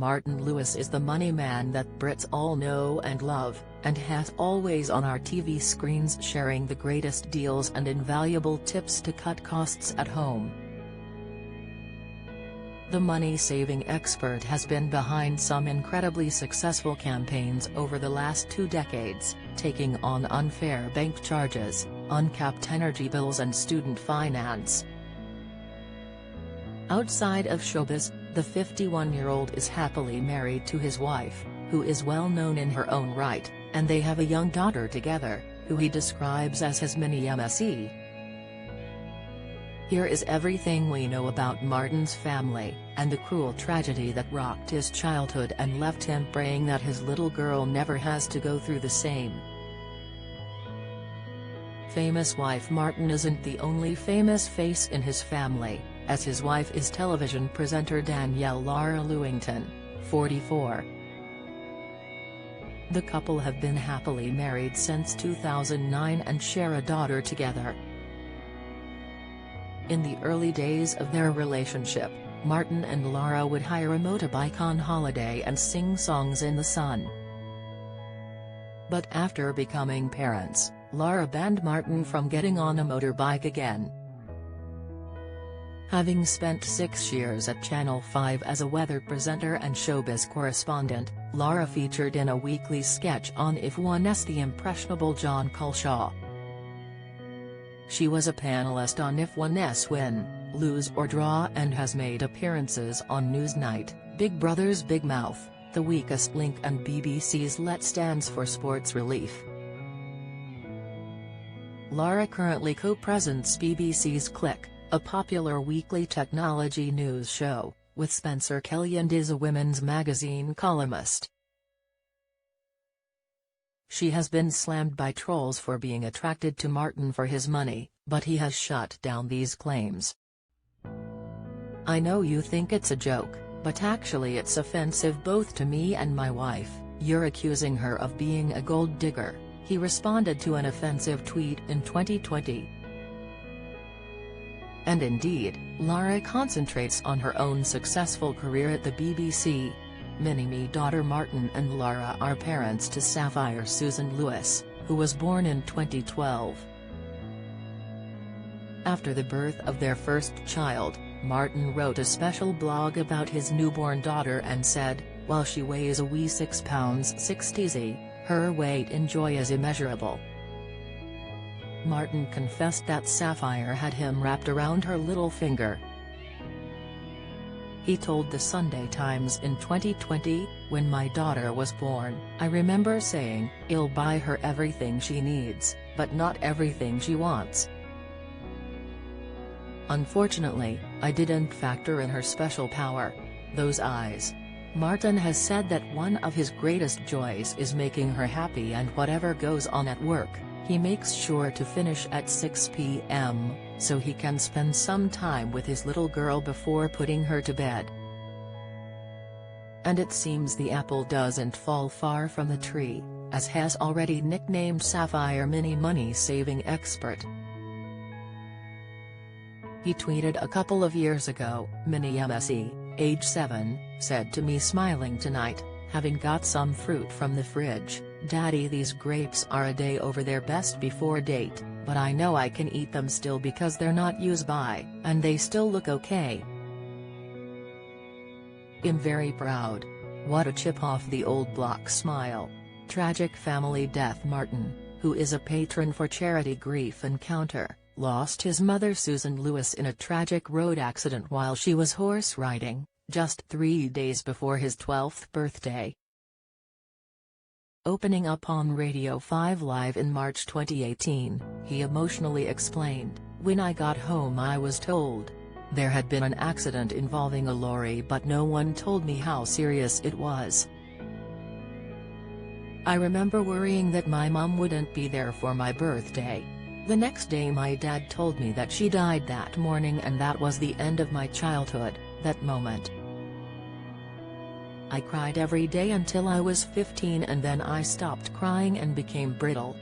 Martin Lewis is the money man that Brits all know and love, and has always on our TV screens sharing the greatest deals and invaluable tips to cut costs at home. The money-saving expert has been behind some incredibly successful campaigns over the last 2 decades, taking on unfair bank charges, uncapped energy bills and student finance. Outside of showbiz, the 51-year-old is happily married to his wife, who is well known in her own right, and they have a young daughter together, who he describes as his mini MSE. Here is everything we know about Martin's family, and the cruel tragedy that rocked his childhood and left him praying that his little girl never has to go through the same. Famous wife Martin isn't the only famous face in his family, as his wife is television presenter Danielle Lara Lewington, 44. The couple have been happily married since 2009 and share a daughter together. In the early days of their relationship, Martin and Lara would hire a motorbike on holiday and sing songs in the sun. But after becoming parents, Lara banned Martin from getting on a motorbike again. Having spent 6 years at Channel 5 as a weather presenter and showbiz correspondent, Lara featured in a weekly sketch on If 1's The Impressionable John Culshaw. She was a panelist on If 1's Win, Lose or Draw and has made appearances on Newsnight, Big Brother's Big Mouth, The Weakest Link and BBC's Let stands for Sports Relief. Lara currently co-presents BBC's Click, a popular weekly technology news show, with Spencer Kelly and is a women's magazine columnist. She has been slammed by trolls for being attracted to Martin for his money, but he has shut down these claims. "I know you think it's a joke, but actually it's offensive both to me and my wife. You're accusing her of being a gold digger," he responded to an offensive tweet in 2020. And indeed, Lara concentrates on her own successful career at the BBC. Mini-Me daughter Martin and Lara are parents to Sapphire Susan Lewis, who was born in 2012. After the birth of their first child, Martin wrote a special blog about his newborn daughter and said, "While she weighs a wee 6 pounds 6 her weight in joy is immeasurable." Martin confessed that Sapphire had him wrapped around her little finger. He told the Sunday Times in 2020, "When my daughter was born, I remember saying, I'll buy her everything she needs, but not everything she wants. Unfortunately, I didn't factor in her special power. Those eyes." Martin has said that one of his greatest joys is making her happy, and whatever goes on at work, he makes sure to finish at 6 p.m, so he can spend some time with his little girl before putting her to bed. And it seems the apple doesn't fall far from the tree, as has already nicknamed Sapphire Mini Money Saving Expert. He tweeted a couple of years ago, "Mini MSE, age 7, said to me smiling tonight, having got some fruit from the fridge, 'Daddy, these grapes are a day over their best before date, but I know I can eat them still because they're not used by, and they still look okay. I'm very proud.' What a chip off the old block smile." Tragic family death. Martin, who is a patron for charity Grief Encounter, lost his mother Susan Lewis in a tragic road accident while she was horse riding, just 3 days before his 12th birthday. Opening up on Radio 5 Live in March 2018, he emotionally explained, "When I got home I was told there had been an accident involving a lorry, but no one told me how serious it was. I remember worrying that my mom wouldn't be there for my birthday. The next day my dad told me that she died that morning, and that was the end of my childhood, that moment. I cried every day until I was 15, and then I stopped crying and became brittle.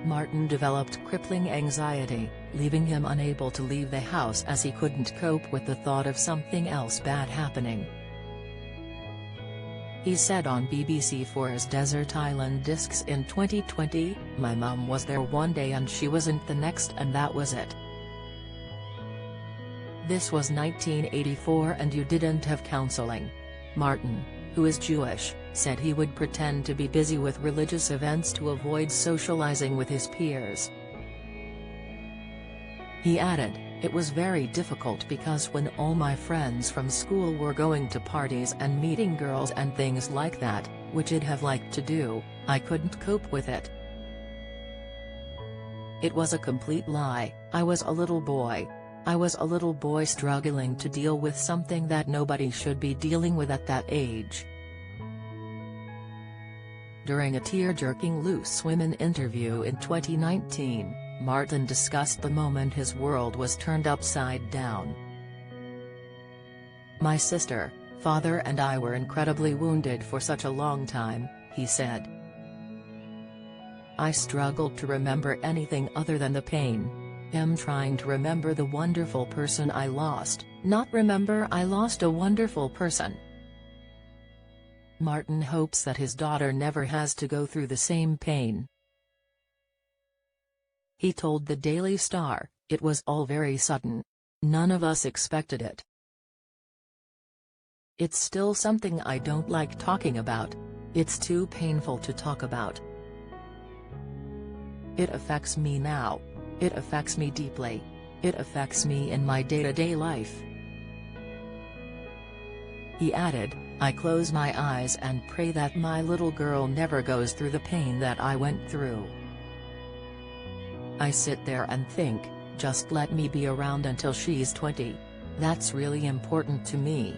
Martin developed crippling anxiety, leaving him unable to leave the house as he couldn't cope with the thought of something else bad happening. He said on BBC4's Desert Island Discs in 2020, "My mum was there one day and she wasn't the next, and that was it." This was 1984 and you didn't have counseling. Martin, who is Jewish, said he would pretend to be busy with religious events to avoid socializing with his peers. He added, "It was very difficult because when all my friends from school were going to parties and meeting girls and things like that, which I'd have liked to do, I couldn't cope with it. It was a complete lie. I was a little boy. I was a little boy struggling to deal with something that nobody should be dealing with at that age." During a tear-jerking Loose Women interview in 2019, Martin discussed the moment his world was turned upside down. "My sister, father and I were incredibly wounded for such a long time," he said. "I struggled to remember anything other than the pain. I'm trying to remember the wonderful person I lost, not remember I lost a wonderful person." Martin hopes that his daughter never has to go through the same pain. He told the Daily Star, "It was all very sudden. None of us expected it. It's still something I don't like talking about. It's too painful to talk about. It affects me now. It affects me deeply. It affects me in my day-to-day life." He added, "I close my eyes and pray that my little girl never goes through the pain that I went through. I sit there and think, just let me be around until she's 20. That's really important to me."